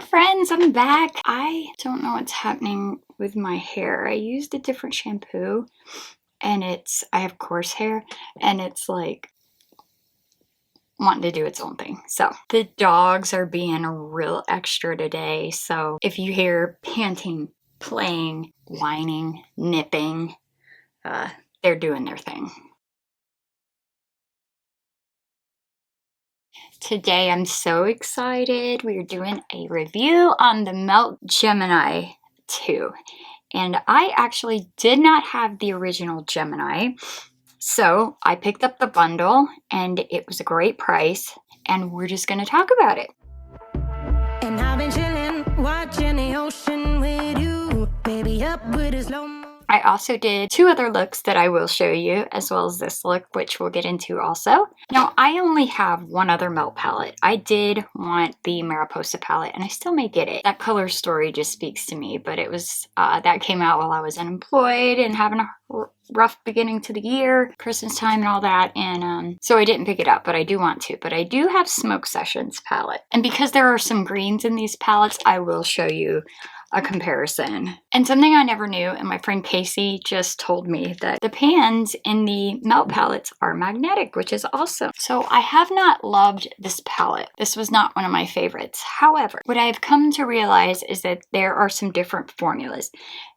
friends, I'm back. I don't know what's happening with my hair. I used a different shampoo and I have coarse hair and it's like wanting to do its own thing. So the dogs are being real extra today. So if you hear panting, playing, whining, nipping, they're doing their thing. Today I'm so excited. We are doing a review on the Melt Gemini 2. And I actually did not have the original Gemini. So I picked up the bundle and it was a great price. And we're just going to talk about it. And I've been chilling, watching the ocean with you, baby up with a slow. I also did 2 other looks that I will show you, as well as this look, which we'll get into also. Now, I only have one other Melt palette. I did want the Mariposa palette, and I still may get it. That color story just speaks to me, but it was, that came out while I was unemployed and having a rough beginning to the year, Christmas time and all that, and so I didn't pick it up, but I do want to. But I do have Smoke Sessions palette, and because there are some greens in these palettes, I will show you a comparison. And something I never knew, and my friend Casey just told me, that the pans in the Melt palettes are magnetic, which is awesome. So I have not loved this palette. This was not one of my favorites. However, what I've come to realize is that there are some different formulas.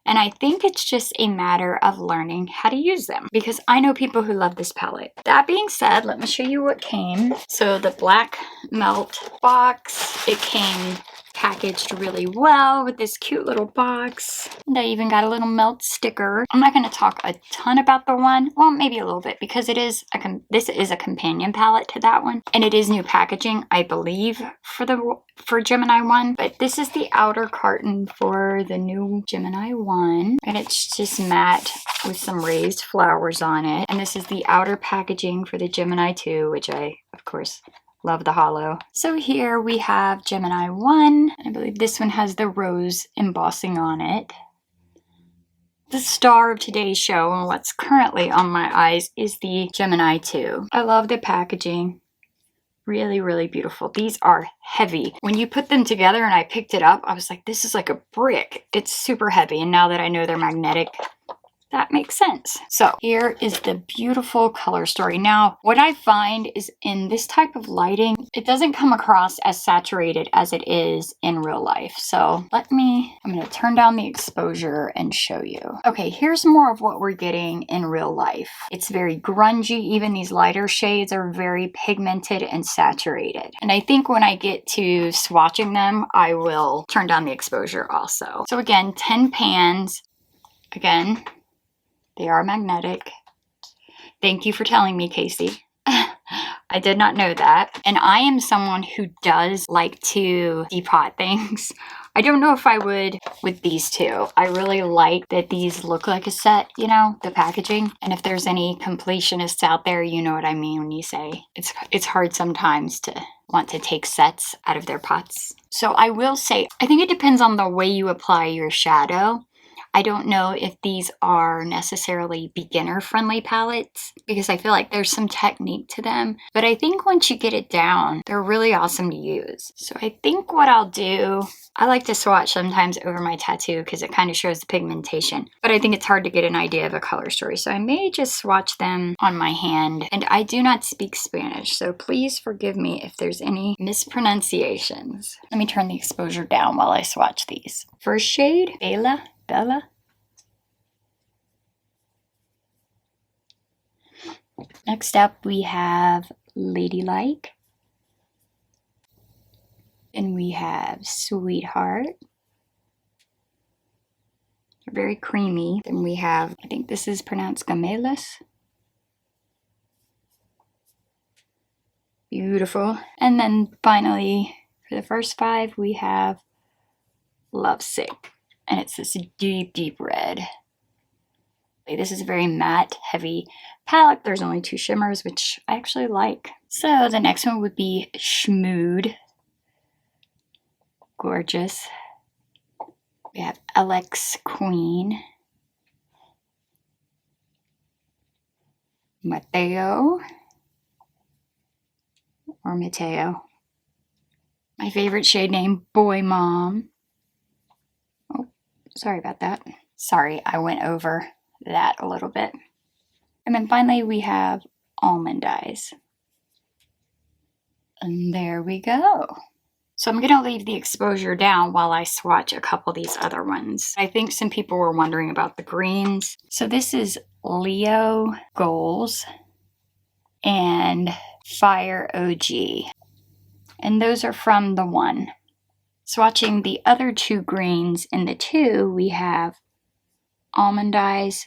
And I think it's just a matter of learning how to use them, because I know people who love this palette. That being said, let me show you what came. So the black Melt box, it came packaged really well with this cute little box. And I even got a little Melt sticker. I'm not going to talk a ton about the one, well, maybe a little bit, because it is this is a companion palette to that one, and it is new packaging, I believe, for Gemini 1. But this is the outer carton for the new Gemini 1, and it's just matte with some raised flowers on it. And this is the outer packaging for the Gemini 2, which I, of course, love the hollow. So here we have Gemini 1. I believe this one has the rose embossing on it. The star of today's show, and what's currently on my eyes, is the Gemini 2. I love the packaging. Really, really beautiful. These are heavy. When you put them together and I picked it up, I was like, this is like a brick. It's super heavy. And now that I know they're magnetic, that makes sense. So here is the beautiful color story. Now, what I find is in this type of lighting, it doesn't come across as saturated as it is in real life. So I'm going to turn down the exposure and show you. Okay, here's more of what we're getting in real life. It's very grungy. Even these lighter shades are very pigmented and saturated. And I think when I get to swatching them, I will turn down the exposure also. So again, 10 pans. Again, they are magnetic. Thank you for telling me, Casey. I did not know that. And I am someone who does like to depot things. I don't know if I would with these two. I really like that these look like a set, you know, the packaging. And if there's any completionists out there, you know what I mean when you say it's hard sometimes to want to take sets out of their pots. So I will say, I think it depends on the way you apply your shadow. I don't know if these are necessarily beginner-friendly palettes, because I feel like there's some technique to them. But I think once you get it down, they're really awesome to use. So I think what I'll do, I like to swatch sometimes over my tattoo because it kind of shows the pigmentation. But I think it's hard to get an idea of a color story. So I may just swatch them on my hand. And I do not speak Spanish, so please forgive me if there's any mispronunciations. Let me turn the exposure down while I swatch these. First shade, Bella. Next up we have Ladylike. And we have Sweetheart. They're very creamy. Then we have, I think this is pronounced Gamelas. Beautiful. And then finally, for the first 5, we have Lovesick. And it's this deep, deep red. This is a very matte, heavy palette. There's only 2 shimmers, which I actually like. So the next one would be Schmood. Gorgeous. We have LX Queen. Mateo. My favorite shade name, Boy Mom. Oh, sorry about that. Sorry, I went over that a little bit. And then finally we have Almond Eyes. And there we go. So I'm gonna leave the exposure down while I swatch a couple of these other ones. I think some people were wondering about the greens. So this is Leo Goals and Fire OG. And those are from the one. Swatching the other two greens in the two, we have Almond Eyes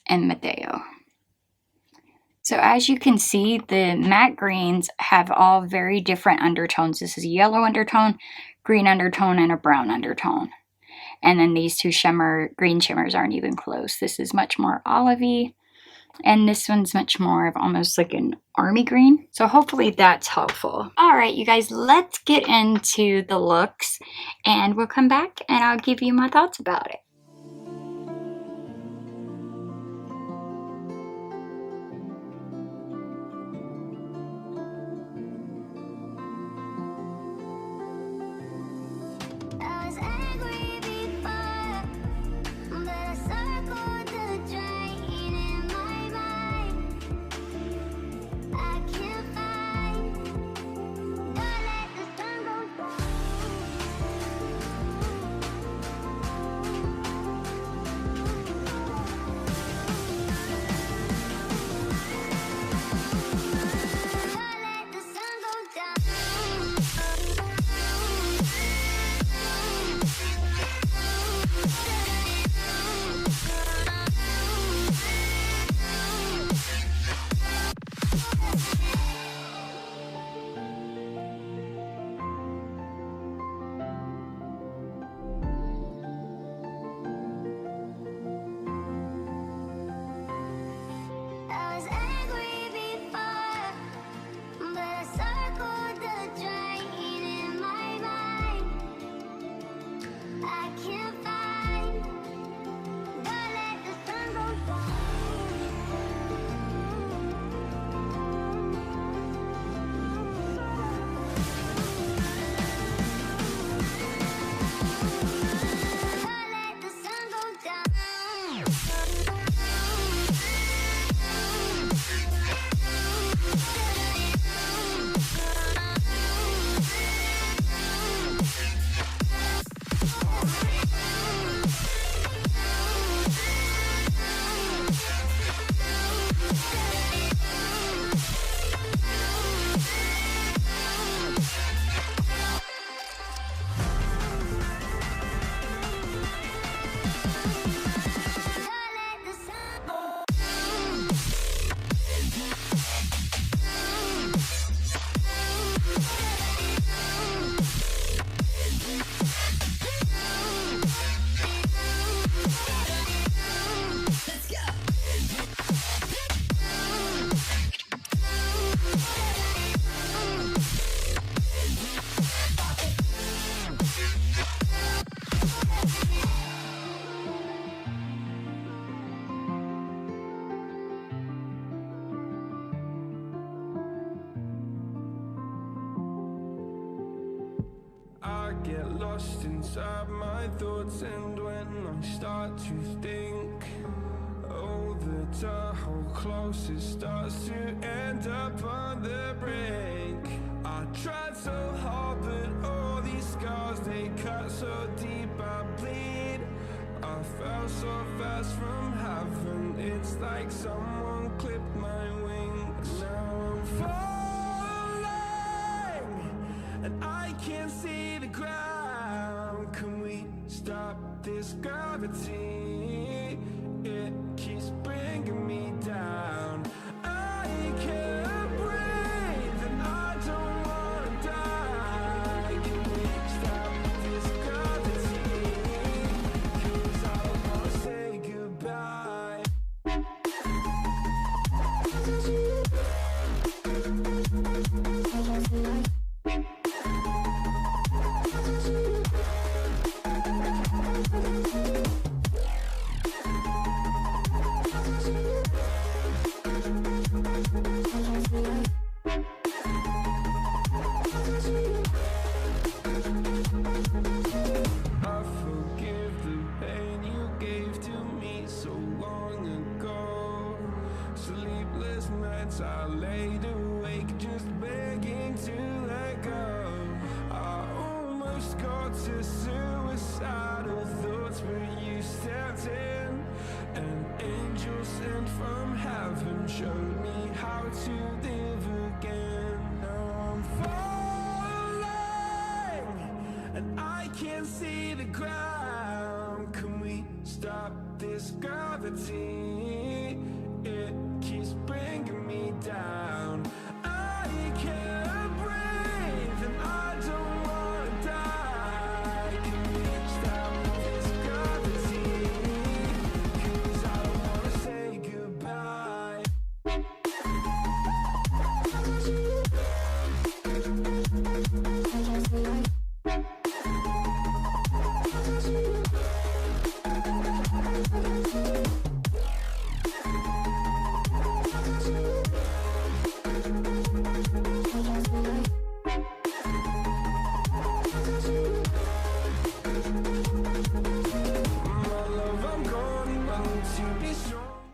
and Mateo. So as you can see, the matte greens have all very different undertones. This is a yellow undertone, green undertone, and a brown undertone. And then these two green shimmers aren't even close. This is much more olivey, and this one's much more of almost like an army green. So hopefully that's helpful. All right, you guys, let's get into the looks, and we'll come back and I'll give you my thoughts about it. Get lost inside my thoughts, and when I start to think, oh, the Tahoe closest starts to end up on the brink. I tried so hard, but all these scars, they cut so deep I bleed. I fell so fast from heaven, it's like someone clipped my wings. Now I'm falling, and I can't see the ground. Can we stop this gravity? It keeps bringing me down. I can't breathe and I don't wanna die. Can we stop this gravity? 'Cause I wanna say goodbye. to suicidal thoughts, but you stepped in. An angel sent from heaven showed me how to live again. Now I'm falling and I can't see the ground. Can we stop this gravity? It keeps bringing me down. I can't breathe and I don't wanna die. Can we stop this gravity? 'Cause I don't wanna say goodbye.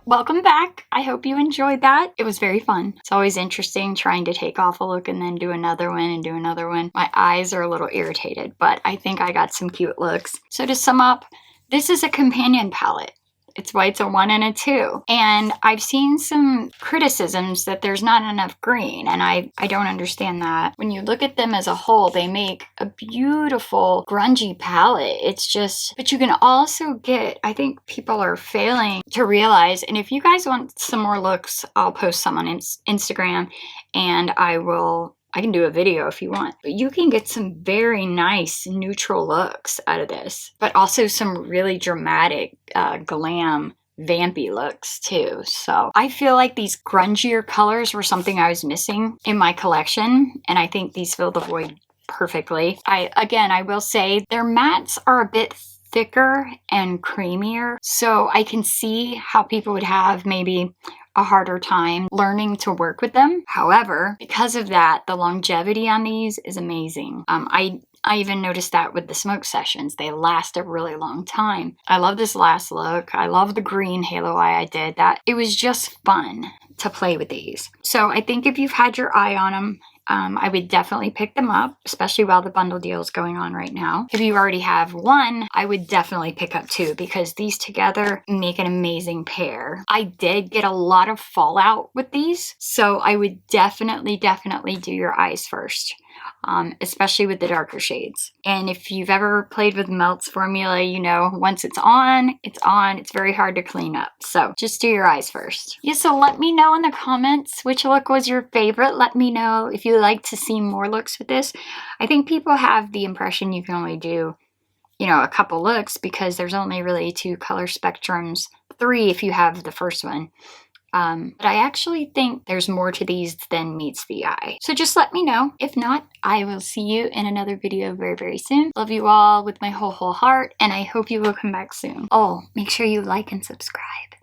Welcome back. I hope you enjoyed that. It was very fun. It's always interesting trying to take off a look and then do another one and do another one. My eyes are a little irritated, but I think I got some cute looks. So to sum up, this is a companion palette. It's why it's a 1 and a 2. And I've seen some criticisms that there's not enough green, and I don't understand that. When you look at them as a whole, they make a beautiful grungy palette. It's just, but you can also get, I think people are failing to realize, and if you guys want some more looks, I'll post some on Instagram, and I can do a video if you want. But you can get some very nice neutral looks out of this, but also some really dramatic glam vampy looks too. So I feel like these grungier colors were something I was missing in my collection, and I think these fill the void perfectly. I will say their mattes are a bit thicker and creamier, so I can see how people would have maybe a harder time learning to work with them. However, because of that, the longevity on these is amazing. I even noticed that with the smoke sessions. They last a really long time. I love this last look. I love the green halo eye I did. That it was just fun to play with these. So I think if you've had your eye on them, I would definitely pick them up, especially while the bundle deal is going on right now. If you already have one, I would definitely pick up two, because these together make an amazing pair. I did get a lot of fallout with these, so I would definitely do your eyes first. Especially with the darker shades. And if you've ever played with Melt's formula, you know, once it's on, it's on. It's very hard to clean up. So just do your eyes first. Yeah, so let me know in the comments which look was your favorite. Let me know if you'd like to see more looks with this. I think people have the impression you can only do, you know, a couple looks because there's only really 2 color spectrums, 3 if you have the first one. But I actually think there's more to these than meets the eye. So just let me know. If not, I will see you in another video very soon. Love you all with my whole heart, and I hope you will come back soon. Oh, make sure you like and subscribe.